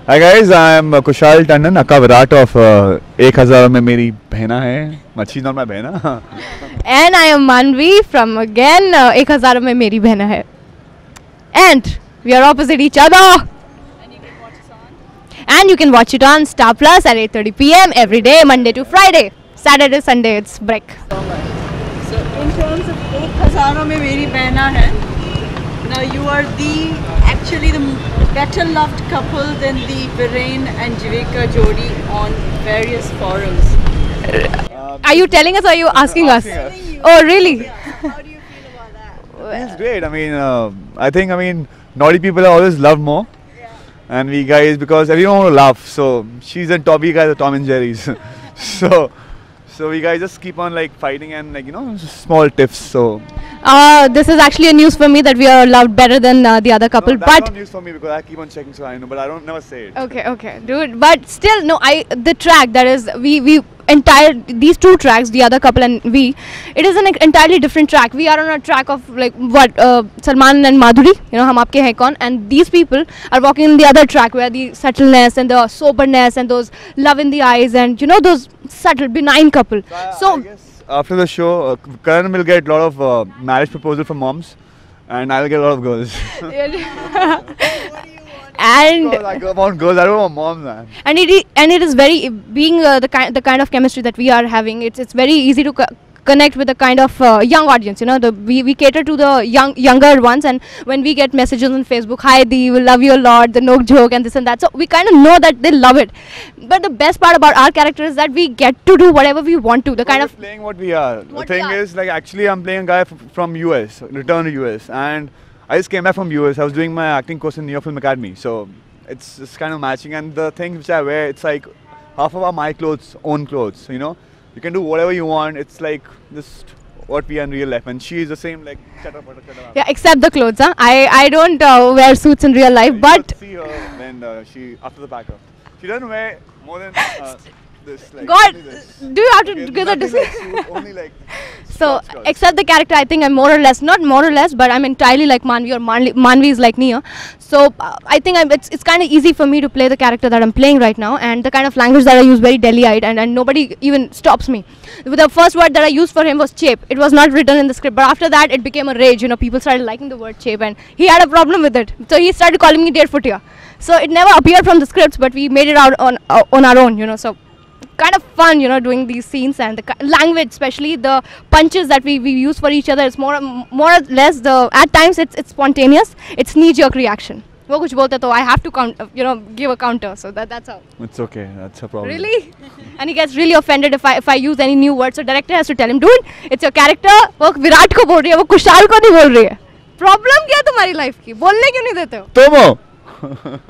Hi guys, I am Kushal Tandon, Akka Virat of 1000 में मेरी बहना है. But she's not my बहना. And I am Manvi from again 1000 में मेरी बहना है. And we are opposite each other. And you can watch it on Star Plus at 8:30 p.m. every day, Monday to Friday. Saturday, Sunday, it's break. So in terms of 1000 में मेरी बहना है. Now you are actually the better loved couple than the Viren and Jivika Jodi on various forums. Are you telling us or are you asking us? Asking us. Oh, really? How do you feel about that? It's great. I think naughty people are always loved more. And we guys, because everyone want to laugh. So she's and Toby guys are Tom and Jerry's. so we guys just keep on fighting and small tiffs. So This is actually a news for me that we are loved better than the other couple. no, that's But not news for me because I keep on checking, so I know, but I don't never say it. okay, dude. But still, no. The track that is these two tracks, the other couple and we, it is an entirely different track. We are on a track of Salman and Madhuri. हम आपके हैं कौन, and these people are walking in the other track where the subtleness and the soberness and those love in the eyes and those subtle benign couple. I guess after the show, Karan will get a lot of marriage proposal from moms, and I'll get a lot of girls. And Because I want girls, I don't want moms, man. and it is very being the kind of chemistry that we are having. It's very easy to connect with the kind of young audience. We cater to the younger ones, and when we get messages on Facebook, hi Dee, we love you a lot, the no joke and this and that, so we kind of know that they love it. But the best part about our character is that we get to do whatever we want to. The kind We're of playing what we are. What The we thing are. is, actually, I'm playing a guy from US, return to US, and I just came back from US. I was doing my acting course in New York Film Academy, so it's kind of matching. And the things which I wear, it's like half of our my clothes, own clothes. You can do whatever you want. It's like just what we are in real life, and she is the same, shut up. yeah, except the clothes. I don't wear suits in real life, You but should see her when she after the pack up. She doesn't wear more than this. God, only this. do you have to Okay, give the nothing like suit, only So, skirts. except the character, I think I'm more or less, not more or less, but I'm entirely like Manvi, or Manvi is like Nia. So, I think it's kind of easy for me to play the character that I'm playing right now, and the kind of language that I use, very Delhiite, and nobody even stops me. The first word that I used for him was chape. It was not written in the script, but after that, it became a rage. People started liking the word chape, and he had a problem with it. So, he started calling me Deadfootia. So, it never appeared from the scripts, but we made it out on our own, so kind of fun, doing these scenes, and the language, especially the punches that we use for each other. It's more or less at times it's spontaneous. It's knee-jerk reaction. वो कुछ बोलते तो I have to give a counter. So that's how. It's okay. That's a problem. Really? And he gets really offended if I use any new words. So director has to tell him, dude, it's your character. वो विराट को बोल रही है, वो कुशाल को नहीं बोल रही है. Problem क्या है तुम्हारी life की? बोलने क्यों नहीं देते हो? Tomo.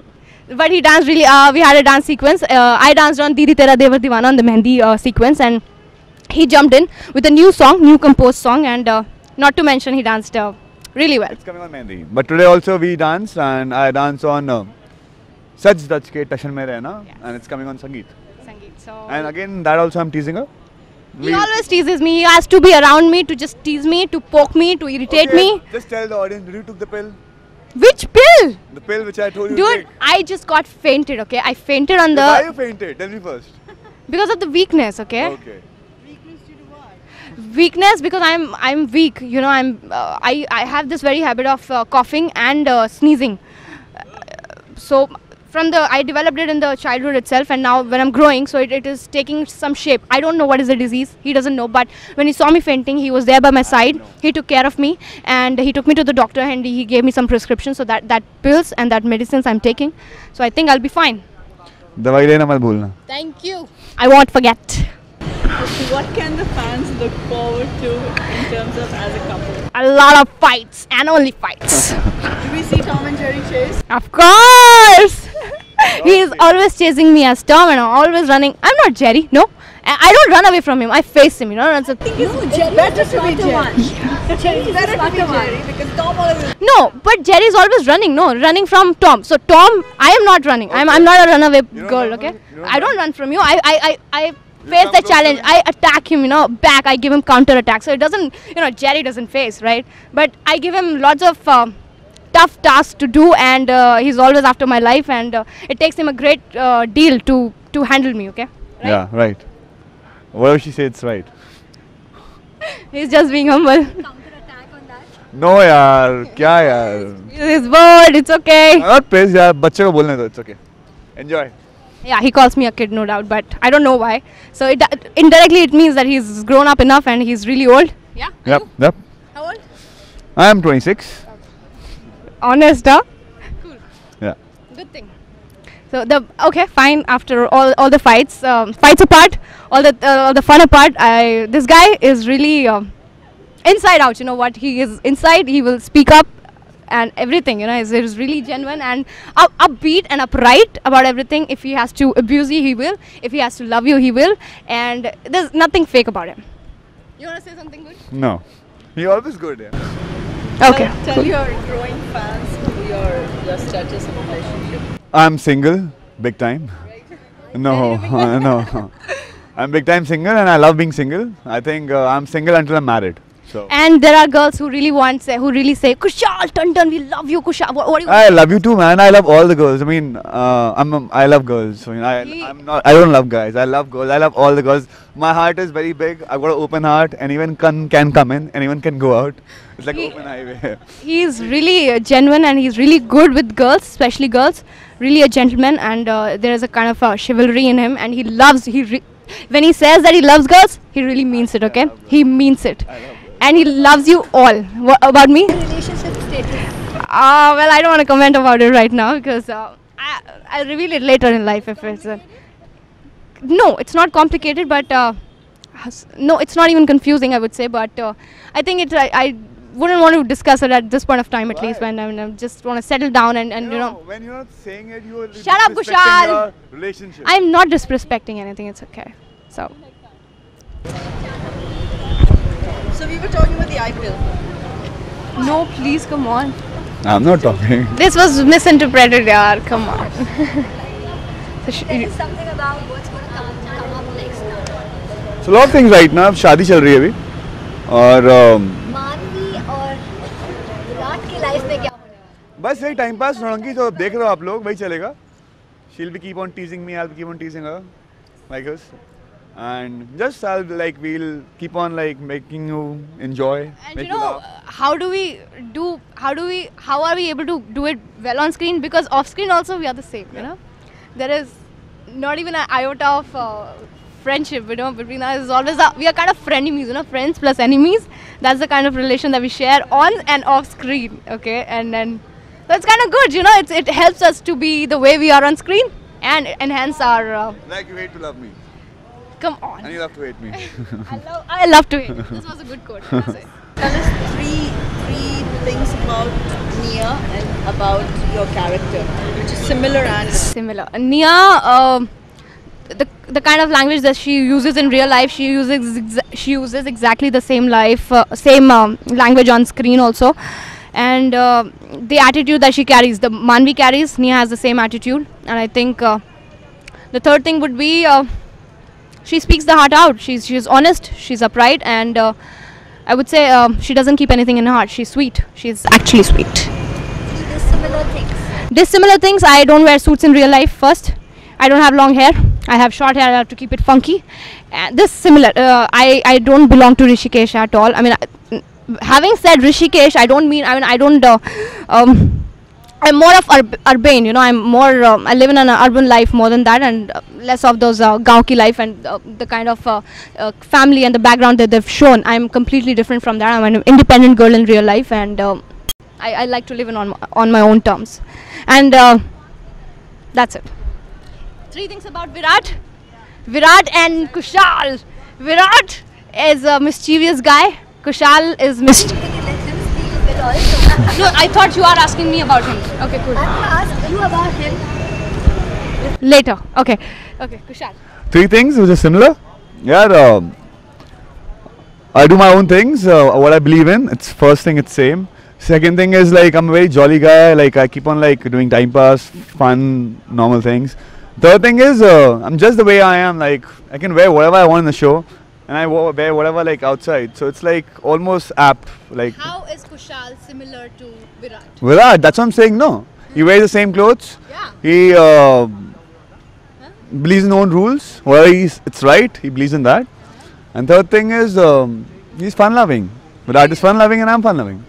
But he danced really. We had a dance sequence. I danced on Didi Tera Devar Divana on the Mehndi sequence, and he jumped in with a new song, new composed song, and not to mention he danced really well. It's coming on Mehndi. But today also we danced, and I dance on Saj Dach Ke Tashan Mein Rehna, Yes. and it's coming on Sangeet. Sangeet. So And again, that also I'm teasing her. he always teases me. He has to be around me to just tease me, to poke me, to irritate Okay, me. Just tell the audience, did you took the pill? Which pill? The pill which I told you to Dude, take. I just got fainted. Okay, I fainted on Why the you fainted? Tell me first. because of the weakness. Okay. Okay. Weakness due to what? Weakness because I'm weak. I have this very habit of coughing and sneezing. So I developed it in the childhood itself, and now when I'm growing, so it is taking some shape. I don't know what is the disease. He doesn't know, but when he saw me fainting, he was there by my side. He took care of me, and he took me to the doctor, and he gave me some prescriptions. So that pills and that medicines I'm taking. So I think I'll be fine. दवाई लेना मत भूलना. Thank you. I won't forget. Okay, what can the fans look forward to in terms of as a couple? A lot of fights and only fights. Do we see Tom and Jerry chase? Of course! He is always chasing me as Tom, and I'm always running. I'm not Jerry, no. I don't run away from him. I face him, It's a It's better to be Jerry. It's better to be Jerry because Tom always. no, but Jerry is always running. No, running from Tom. So Tom, I am not running. I'm not a runaway don't girl. run Okay, from- you don't I don't run from you. I face come the close to challenge. me. I attack him. Back. I give him counter attack. So it doesn't. Jerry doesn't face, right? But I give him lots of tough task to do, and he's always after my life, and it takes him a great deal to handle me. Okay. Right? Yeah, right. Whatever she said, it's right. He's just being humble. No, yaar. Kya yaar? He's bored. It's okay. Not praise, yaar. बच्चे को बोलने दो. It's okay. Enjoy. Yeah, he calls me a kid, no doubt, but I don't know why. So indirectly it means that he's grown up enough and he's really old. Yeah. Yep. Yep. How old? I am 26. Honest, huh? Cool. Yeah. Good thing. So okay, fine. After all the fights apart, all the fun apart, this guy is really inside out. You know what? He is inside. He will speak up and everything. You know, is really genuine and upbeat and upright about everything. If he has to abuse you, he will. If he has to love you, he will. And there's nothing fake about him. You wanna say something good? No. He always good. Yeah. Okay. Tell your growing fans your status and relationship. I'm single, big time. No, no. I'm big time single and I love being single. I think I'm single until I'm married. So. And there are girls who really say, Kushal, Tandon, we love you, Kushal. What do you? I love you too, man. I love all the girls. I mean, I love girls. I mean, I don't love guys. I love girls. I love all the girls. My heart is very big. I've got an open heart. Anyone can come in. Anyone can go out. It's like open highway. He's really genuine and he's really good with girls, especially girls. Really a gentleman, and there is a kind of chivalry in him. And he loves. When he says that he loves girls, he really means it. Okay, he means it. And he loves you all. What about me? Relationship status. Well, I don't want to comment about it right now because I'll reveal it later in life if it's. No, it's not complicated, but no, it's not even confusing. I would say, but I think I wouldn't want to discuss it at this point of time, at least when I just want to settle down and you know. When you're not saying it, you are Shut up, Kushal! your relationship. I'm not disrespecting anything. It's okay. So. So we were talking about the IPL. No, please come on. I'm not talking. This was misinterpreted, yaar. Come on. So Tell us something about what's going to come up next now. So a lot of things right now. शादी चल रही है अभी और मानवी और विराट की life में क्या होने वाला है? बस यही टाइम पास नौरंगी तो देख रहे हो आप लोग वही चलेगा. She'll be keep on teasing me. I'll keep on teasing her, like us. And just we'll keep on making you enjoy. And make you know, laugh. how are we able to do it well on screen? Because off screen also we are the same, you know. There is not even an iota of friendship, you know, between us. It's always we are kind of frenemies, you know, friends plus enemies. That's the kind of relation that we share on and off screen, okay? And then that's kind of good, you know. It helps us to be the way we are on screen and enhance our. Like you hate to love me, Come on. and you love to hate me. I love to hate. This was a good quote. That's it. Tell us three things about Nia and about your character, which is similar and Similar. Nia, the kind of language that she uses in real life, she uses exactly the same language on screen also, and the attitude that she carries, the Manvi carries, Nia has the same attitude, and I think the third thing would be she speaks the heart out. She's honest, she's upright, and I would say she doesn't keep anything in her heart. She's sweet. She's actually sweet. Three dissimilar things. Dissimilar things. I don't wear suits in real life. First, I don't have long hair. I have short hair. I have to keep it funky. And this similar. I don't belong to Rishikesh at all. I mean, having said Rishikesh, I don't mean. I don't. I'm more of urbane. You know, I'm more. I live in an urban life more than that, and less of those gaon ki life and the kind of family and the background that they've shown. I'm completely different from that. I'm an independent girl in real life, and I like to live on my own terms, and that's it. Three things about Virat and Kushal. Virat is a mischievous guy. Kushal is Can you let him speak a bit also? No, I thought you are asking me about him. Okay, cool. I'm going to ask you about him. Later. Okay, Kushal. Three things which are similar. Yeah, I do my own things. What I believe in. It's first thing. It's same. Second thing is I'm a very jolly guy. I keep on doing time pass, fun, normal things. Third thing is I'm just the way I am. I can wear whatever I want in the show. and I wear whatever like outside. So it's like almost apt. Like How is Kushal similar to Virat? Virat, that's what I'm saying. No, he wears the same clothes. Yeah. He believes in own rules. Whatever it's right, he believes in that. And third thing is he's fun loving. Virat is fun loving and I'm fun loving.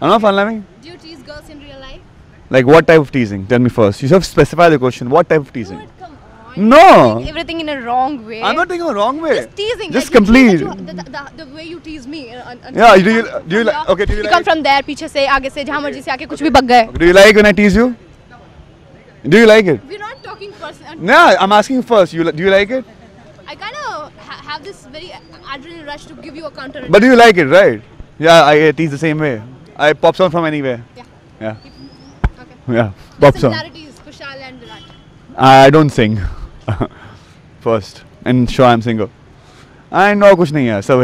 I'm not fun loving. Do you tease girls in real life? Like what type of teasing? Tell me first. You have to specify the question. What type of teasing? Dude, come on. No. You're doing everything in a wrong way. I'm not taking a wrong way. Just teasing. Just like, you tease complete. that the way you tease me. Yeah, do you like? Okay, do you You like? come from there, पीछे से, आगे से, जहाँ मर्जी से आके कुछ भी बक गए. Do you like when I tease you? Do you like it? We're not talking personal. Yeah, I'm asking first. Do you like it? I kind of have this very adrenaline rush to give you a counter. But do you like it, right? Yeah, I tease the same way. I pop on from anywhere. Yeah. Yeah. Okay. Yeah. Pop on. Similarities, Kushal and Virat. I don't sing. First, and sure I'm single. I know कुछ नहीं है सब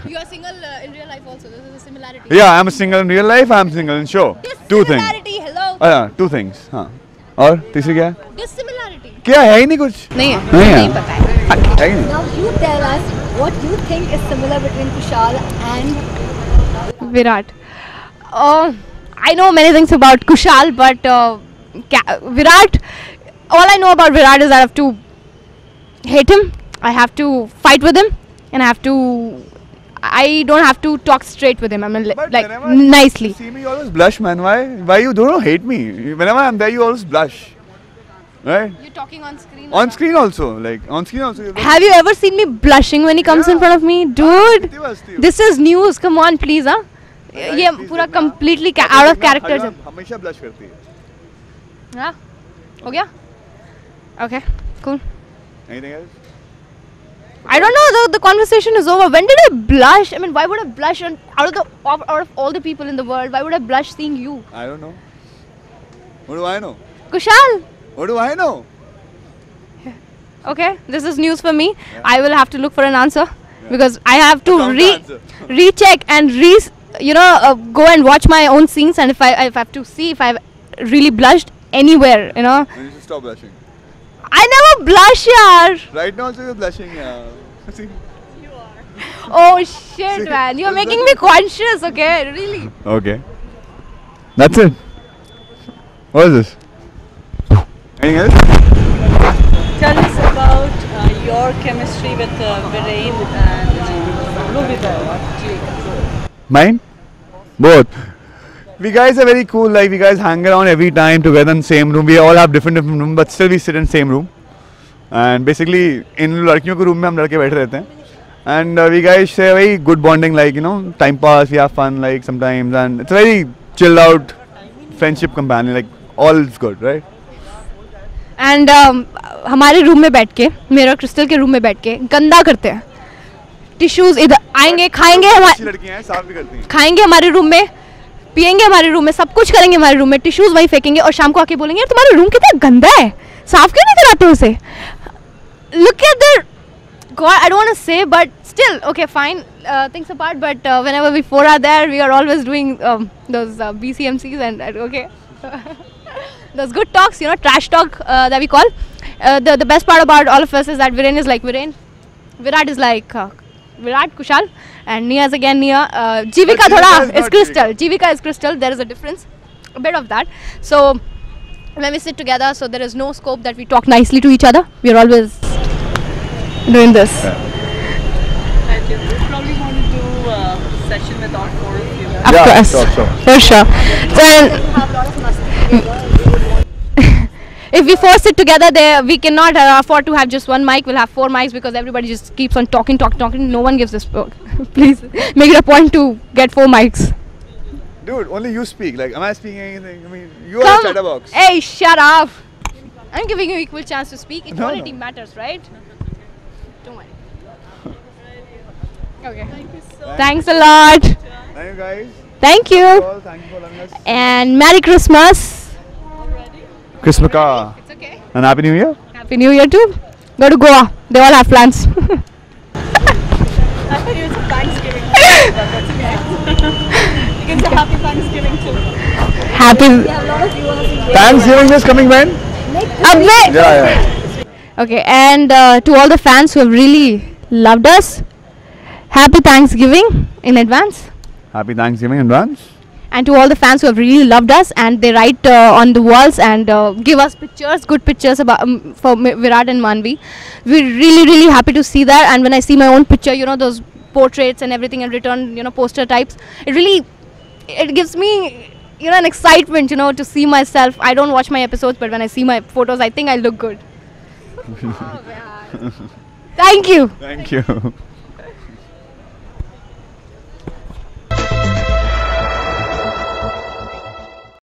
You are single in real life also. This is a similarity. Yeah, I'm a single in real life. I'm single in show. Two things. Dissimilarity. Hello. Yeah, two things. हाँ. और तीसरी क्या है? Dissimilarity. क्या है ही नहीं कुछ. नहीं है. नहीं है. नहीं पता है. है ही नहीं. Now you tell us what you think is similar between Kushal and Virat. I know many things about Kushal, but Virat. All I know about Virat is I have to hate him. I have to fight with him, and I don't have to talk straight with him. I mean, But like whenever you nicely. see me, you always blush, man. Why you don't hate me? Whenever I'm there, you always blush. Right? You're talking on screen. On screen also, like on screen also. You Have you ever seen me blushing when he comes in Yeah. front of me, dude? हंसती हो. This is news. Come on, please, huh? ये please पूरा देखना. completely ऐसे out of देखना, character है. हमेशा blush करती है. हाँ? हो गया? Okay, cool. Anything else? I don't know. The conversation is over. When did I blush? I mean, why would I blush out of all the people in the world? Why would I blush seeing you, I don't know. What do I know? Kushal? What do I know? Okay, this is news for me. I will have to look for an answer because I have to Counter-answer. recheck and go and watch my own scenes, and if I have to see if I've really blushed anywhere, Then you should stop blushing. I never blush, yaar. Right now, also you're blushing. See? Oh shit, man, you're making me conscious. Okay, really. Okay. That's it. What is this? Anything else? Tell us about your chemistry with Viren and Ruby. Mine? Both. We guys are very cool. Like we guys hang around every time together in same room. We all have different rooms, but still we sit in same room. And basically, in लड़कियों के room में हम लड़के बैठे रहते हैं. And we guys share very good bonding, like time pass. We have fun, like sometimes, and it's a very chilled out friendship companion. Like all is good, right? And हमारे room में बैठ के मेरा क्रिस्टल के room में बैठ के गंदा करते हैं. टिश्यूज इधर आएंगे, खाएंगे अच्छी लड़कियां हैं, साफ भी करती हैं. खाएंगे हमारे रूम में, पिएंगे हमारे रूम में, सब कुछ करेंगे हमारे रूम में, टिश्यूज वहीं फेंकेंगे और शाम को आके बोलेंगे यार तुम्हारा रूम कितना गंदा है, साफ क्यों नहीं कराते हो उसे. Look at there God, I don't want to say, but still, okay, fine, things apart, but whenever we four are there, we are always doing those BCMCs and okay. Those good talks, trash talk that we call. The best part about all of us is that Viren is like Viren, Virat is like Virat, Kushal, and Nia is again Nia. Jivika Jivika thoda is is not Crystal. Jivika is Crystal. There is a difference, a bit of that. So when we sit together, so there is no scope that we talk nicely to each other. We are always doing this. And you probably want to do a session with all four of you. Of Yeah, course, sure. for sure. Then have a lot of masti. if we force it together, we cannot afford to have just one mic. We'll have 4 mics because everybody just keeps on talking. No one gives this. Please make it a point to get 4 mics. Dude, only you speak. Like, am I speaking anything? I mean, you are a chatterbox. Hey, shut up! I'm giving you equal chance to speak. Equality no. matters, right? Don't worry. Okay. Thank you so much. Thanks a lot. Thank you guys. Thank you. All, thank you for loving us. And Merry Christmas. Christmas It's okay. and Happy New Year. Happy New Year too. Go to Goa. They all have plans. I thought it was a Thanksgiving. But that's okay. You can say Happy Thanksgiving too. Happy. We have a lot of viewers in Thanksgiving is coming when? Abbe. Yeah. Okay, and to all the fans who have really loved us, Happy Thanksgiving in advance. Happy Thanksgiving in advance. And to all the fans who have really loved us, and they write on the walls and give us pictures, good pictures about for Virat and Manvi. We're really happy to see that. And when I see my own picture, you know, those portraits and everything and written, you know, poster types, it gives me, you know, an excitement, you know, to see myself. I don't watch my episodes, but when I see my photos, I think I look good. Thank you. Thank you.